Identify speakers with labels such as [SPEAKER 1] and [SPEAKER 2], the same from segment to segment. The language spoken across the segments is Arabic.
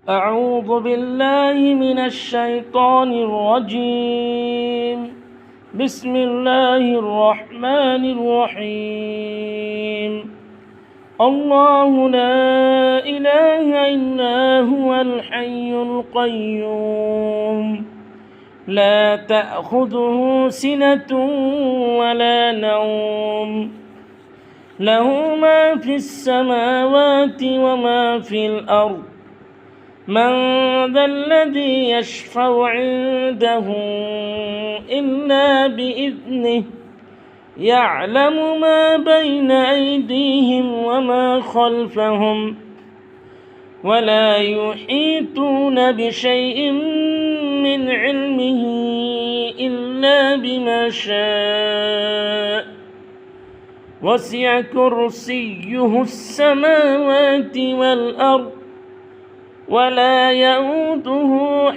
[SPEAKER 1] أعوذ بالله من الشيطان الرجيم. بسم الله الرحمن الرحيم. الله لا إله إلا هو الحي القيوم لا تأخذه سنة ولا نوم له ما في السماوات وما في الأرض من ذا الذي يشفع عنده إلا بإذنه يعلم ما بين أيديهم وما خلفهم ولا يحيطون بشيء من علمه إلا بما شاء وسع كرسيه السماوات والأرض ولا يئوده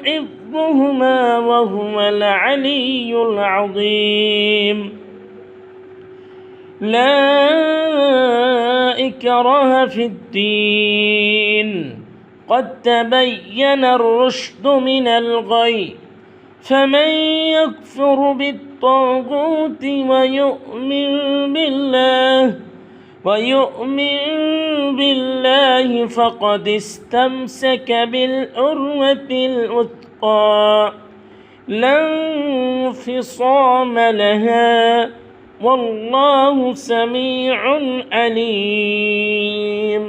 [SPEAKER 1] حفظهما وهو العلي العظيم. لا إكراه في الدين قد تبين الرشد من الغي فمن يكفر بالطاغوت ويؤمن بالله فقد استمسك بالعروة الوثقى لا انفصام لها والله سميع عليم.